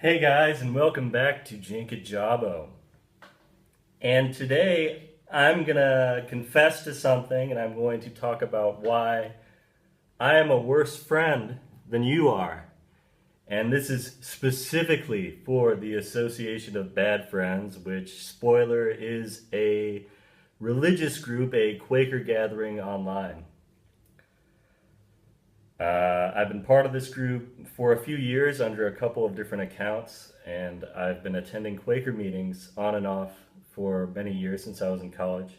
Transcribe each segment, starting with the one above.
Hey guys, and welcome back to Jinka Jabo. And today I'm gonna confess to something, and I'm going to talk about why I am a worse friend than you are. And this is specifically for the Association of Bad Friends, which, spoiler, is a religious group, a Quaker gathering online. I've been part of this group for a few years under a couple of different accounts, and I've been attending Quaker meetings on and off for many years since I was in college.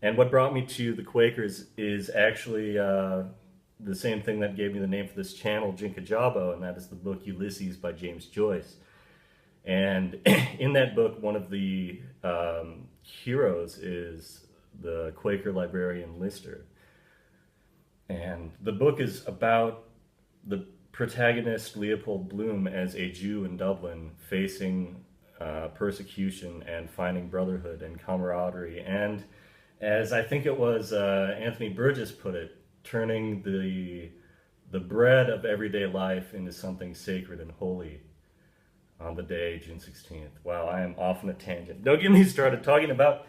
And what brought me to the Quakers is actually the same thing that gave me the name for this channel, Jinka Jabo, and that is the book Ulysses by James Joyce. And in that book, one of the heroes is the Quaker librarian Lister. And the book is about the protagonist Leopold Bloom as a Jew in Dublin facing persecution and finding brotherhood and camaraderie. And as I think it was Anthony Burgess put it, turning the bread of everyday life into something sacred and holy on the day, June 16th. Wow, I am off on a tangent. Don't get me started talking about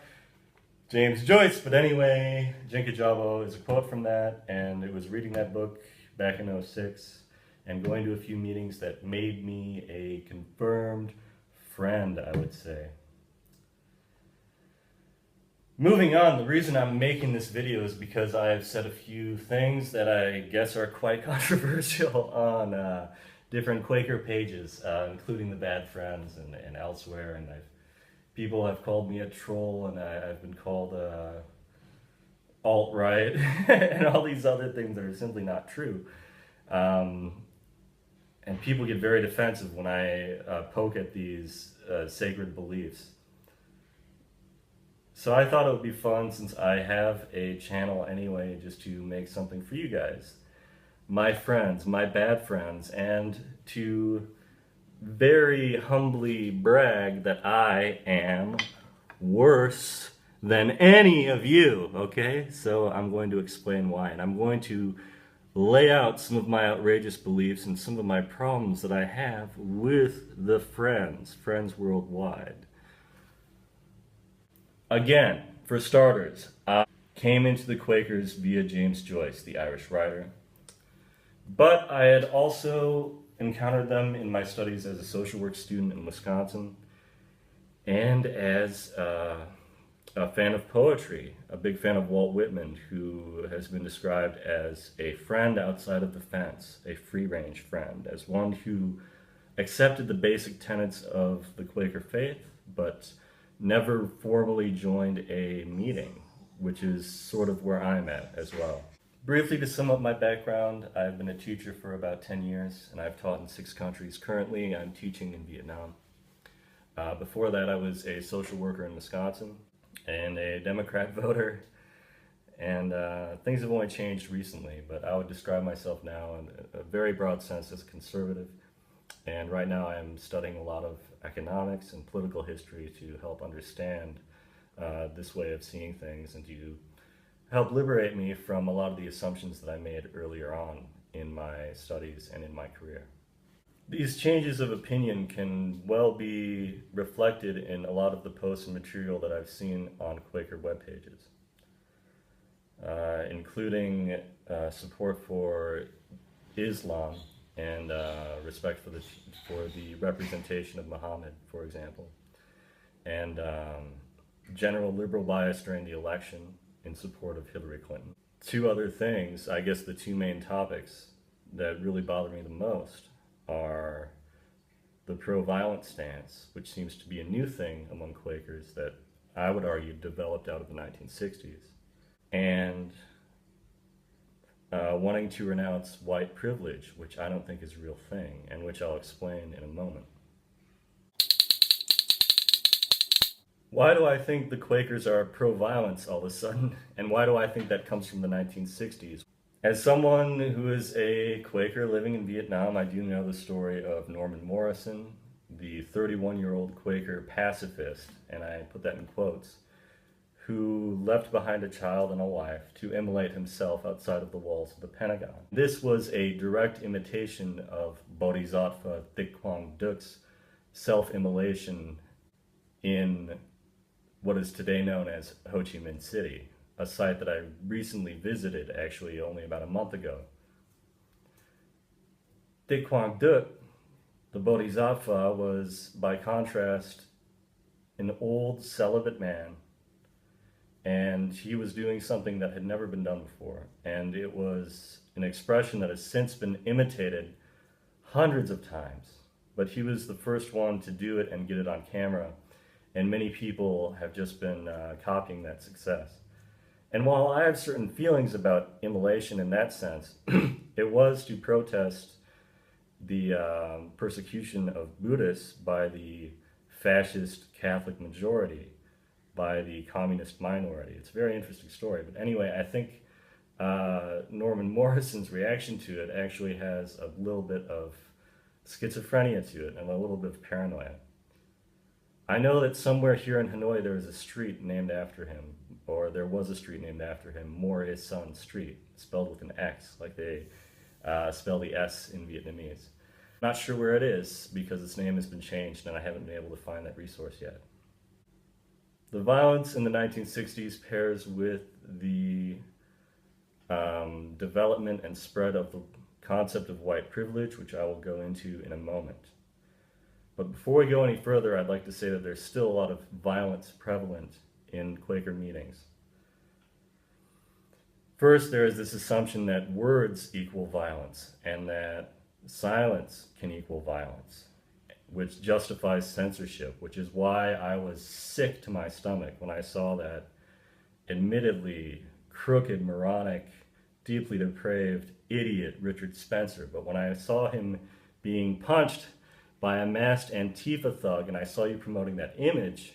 James Joyce, but anyway, Jinka Jabo is a quote from that, and it was reading that book back in '06 and going to a few meetings that made me a confirmed friend, I would say. Moving on, the reason I'm making this video is because I've said a few things that I guess are quite controversial on different Quaker pages, including the Bad Friends and elsewhere, and people have called me a troll, and I've been called alt-right, and all these other things that are simply not true. And people get very defensive when I poke at these sacred beliefs. So I thought it would be fun, since I have a channel anyway, just to make something for you guys, my friends, my bad friends, and to very humbly brag that I am worse than any of you, okay? So I'm going to explain why, and I'm going to lay out some of my outrageous beliefs and some of my problems that I have with the friends worldwide. Again, for starters, I came into the Quakers via James Joyce, the Irish writer, but I had also encountered them in my studies as a social work student in Wisconsin, and as a fan of poetry, a big fan of Walt Whitman, who has been described as a friend outside of the fence, a free-range friend, as one who accepted the basic tenets of the Quaker faith, but never formally joined a meeting, which is sort of where I'm at as well. Briefly, to sum up my background, I've been a teacher for about 10 years, and I've taught in 6 countries. Currently, I'm teaching in Vietnam. Before that, I was a social worker in Wisconsin and a Democrat voter, and things have only changed recently, but I would describe myself now in a very broad sense as a conservative. And right now I'm studying a lot of economics and political history to help understand this way of seeing things, and to help liberate me from a lot of the assumptions that I made earlier on in my studies and in my career. These changes of opinion can well be reflected in a lot of the posts and material that I've seen on Quaker web pages, including support for Islam and respect for the representation of Muhammad, for example, and general liberal bias during the election in support of Hillary Clinton. 2 other things, I guess the 2 main topics that really bother me the most are the pro-violence stance, which seems to be a new thing among Quakers that I would argue developed out of the 1960s, and wanting to renounce white privilege, which I don't think is a real thing, and which I'll explain in a moment. Why do I think the Quakers are pro-violence all of a sudden? And why do I think that comes from the 1960s? As someone who is a Quaker living in Vietnam, I do know the story of Norman Morrison, the 31-year-old Quaker pacifist, and I put that in quotes, who left behind a child and a wife to immolate himself outside of the walls of the Pentagon. This was a direct imitation of Bodhisattva Thich Quang Duc's self-immolation in what is today known as Ho Chi Minh City, a site that I recently visited, actually only about a month ago. Thich Quang Duc, the Bodhisattva, was, by contrast, an old celibate man, and he was doing something that had never been done before, and it was an expression that has since been imitated hundreds of times, but he was the first one to do it and get it on camera, and many people have just been copying that success. And while I have certain feelings about immolation in that sense, it was to protest the persecution of Buddhists by the fascist Catholic majority, by the communist minority. It's a very interesting story. But anyway, I think Norman Morrison's reaction to it actually has a little bit of schizophrenia to it and a little bit of paranoia. I know that somewhere here in Hanoi there is a street named after him, or there was a street named after him, More Is Son Street, spelled with an X, like they spell the S in Vietnamese. Not sure where it is because its name has been changed and I haven't been able to find that resource yet. The violence in the 1960s pairs with the development and spread of the concept of white privilege, which I will go into in a moment. But before we go any further, I'd like to say that there's still a lot of violence prevalent in Quaker meetings. First, there is this assumption that words equal violence and that silence can equal violence, which justifies censorship, which is why I was sick to my stomach when I saw that admittedly crooked, moronic, deeply depraved idiot Richard Spencer. But when I saw him being punched by a masked Antifa thug and I saw you promoting that image,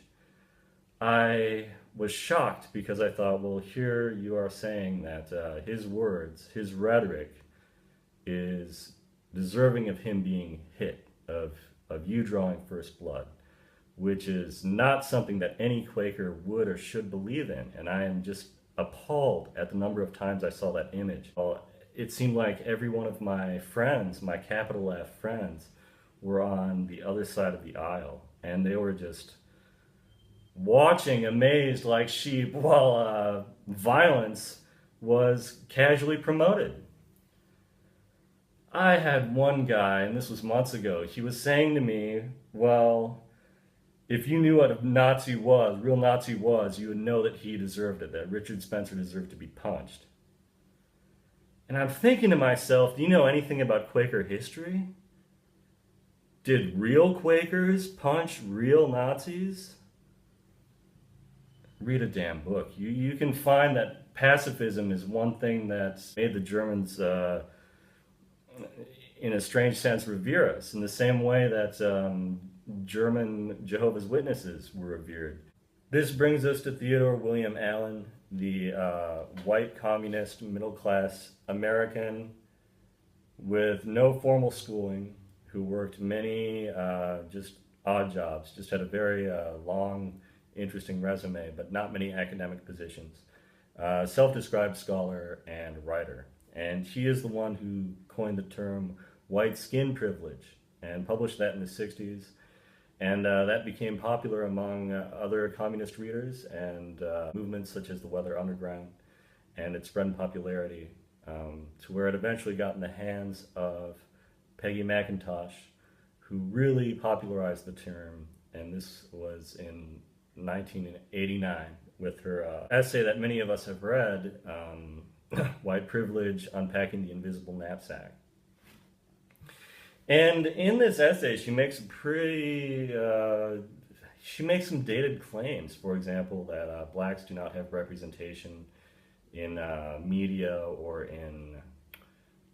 I was shocked because I thought, well, here you are saying that his words, his rhetoric is deserving of him being hit, of you drawing first blood, which is not something that any Quaker would or should believe in. And I am just appalled at the number of times I saw that image. It seemed like every one of my friends, my capital F friends, were on the other side of the aisle, and they were just watching, amazed like sheep, while violence was casually promoted. I had one guy, and this was months ago, he was saying to me, well, if you knew what a Nazi was, real Nazi was, you would know that he deserved it, that Richard Spencer deserved to be punched. And I'm thinking to myself, do you know anything about Quaker history? Did real Quakers punch real Nazis? Read a damn book. You can find that pacifism is one thing that made the Germans, in a strange sense, revere us, in the same way that German Jehovah's Witnesses were revered. This brings us to Theodore William Allen, the white communist middle-class American with no formal schooling, who worked many just odd jobs, just had a very long, interesting resume, but not many academic positions. Self-described scholar and writer. And he is the one who coined the term white skin privilege and published that in the 60s. And that became popular among other communist readers and movements such as the Weather Underground. And it spread in popularity to where it eventually got in the hands of Peggy McIntosh, who really popularized the term, and this was in 1989 with her essay that many of us have read, White Privilege, Unpacking the Invisible Knapsack. And in this essay, she makes some dated claims. For example, that blacks do not have representation in media or in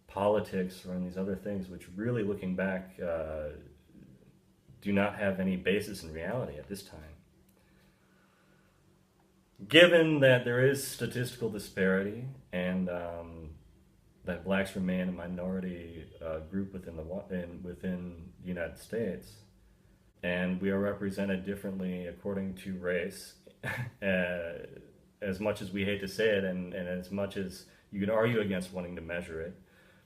politics or in these other things, which really, looking back, do not have any basis in reality at this time. Given that there is statistical disparity and that blacks remain a minority group within the United States, and we are represented differently according to race, as much as we hate to say it, and as much as you can argue against wanting to measure it,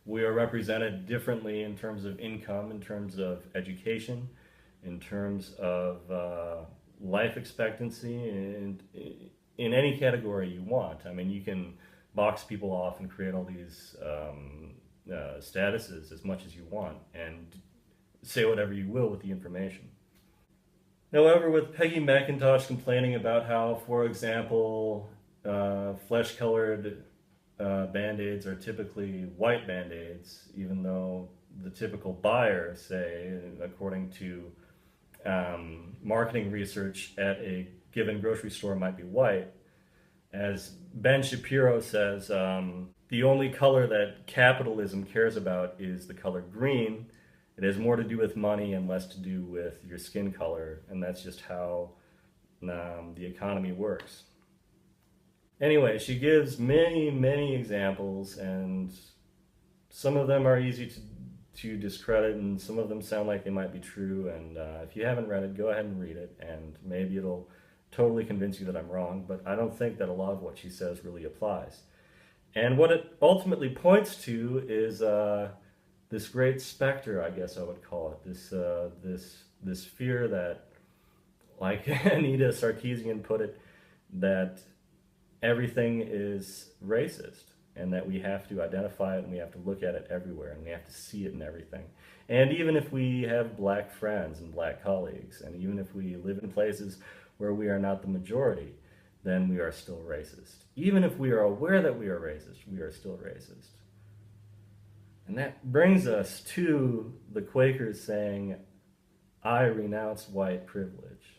we are represented differently in terms of income, in terms of education, in terms of life expectancy, and in any category you want. I mean, you can box people off and create all these statuses as much as you want and say whatever you will with the information. However, with Peggy McIntosh complaining about how, for example, flesh-colored Band-Aids are typically white Band-Aids, even though the typical buyer, say, according to marketing research at a given grocery store, might be white. As Ben Shapiro says, the only color that capitalism cares about is the color green. It has more to do with money and less to do with your skin color, and that's just how the economy works. Anyway, she gives many, many examples, and some of them are easy to discredit, and some of them sound like they might be true, and if you haven't read it, go ahead and read it, and maybe it'll totally convince you that I'm wrong, but I don't think that a lot of what she says really applies. And what it ultimately points to is this great specter, I guess I would call it, this fear that, like Anita Sarkeesian put it, that everything is racist, and that we have to identify it, and we have to look at it everywhere, and we have to see it in everything. And even if we have black friends and black colleagues, and even if we live in places where we are not the majority, then we are still racist. Even if we are aware that we are racist, we are still racist. And that brings us to the Quakers saying, I renounce white privilege.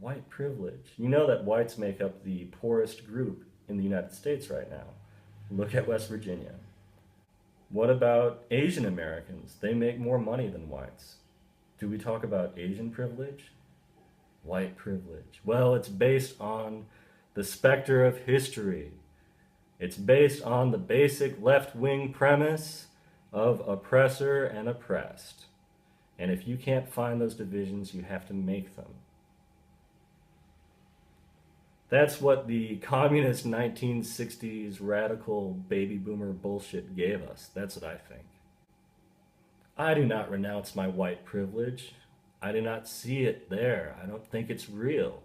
White privilege. You know that whites make up the poorest group in the United States right now. Look at West Virginia. What about Asian Americans? They make more money than whites. Do we talk about Asian privilege? White privilege. Well, it's based on the specter of history. It's based on the basic left-wing premise of oppressor and oppressed. And if you can't find those divisions, you have to make them. That's what the communist 1960s radical baby boomer bullshit gave us. That's what I think. I do not renounce my white privilege. I do not see it there. I don't think it's real.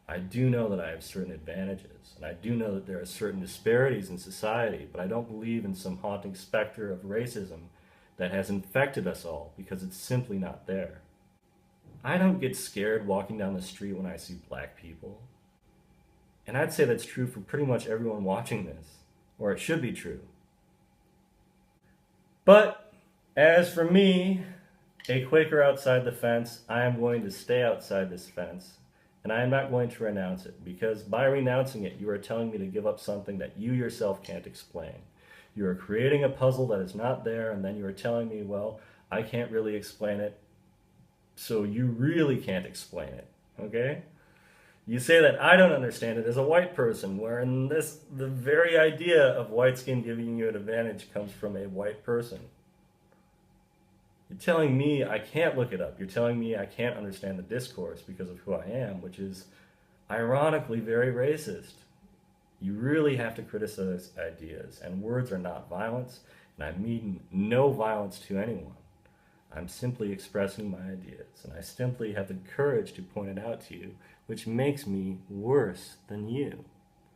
I do know that I have certain advantages, and I do know that there are certain disparities in society, but I don't believe in some haunting specter of racism that has infected us all, because it's simply not there. I don't get scared walking down the street when I see black people. And I'd say that's true for pretty much everyone watching this, or it should be true. But as for me, a Quaker outside the fence, I am going to stay outside this fence, and I am not going to renounce it, because by renouncing it, you are telling me to give up something that you yourself can't explain. You are creating a puzzle that is not there, and then you are telling me, well, I can't really explain it, so you really can't explain it, okay? You say that I don't understand it as a white person, wherein the very idea of white skin giving you an advantage comes from a white person. You're telling me I can't look it up. You're telling me I can't understand the discourse because of who I am, which is ironically very racist. You really have to criticize ideas, and words are not violence, and I mean no violence to anyone. I'm simply expressing my ideas, and I simply have the courage to point it out to you, which makes me worse than you.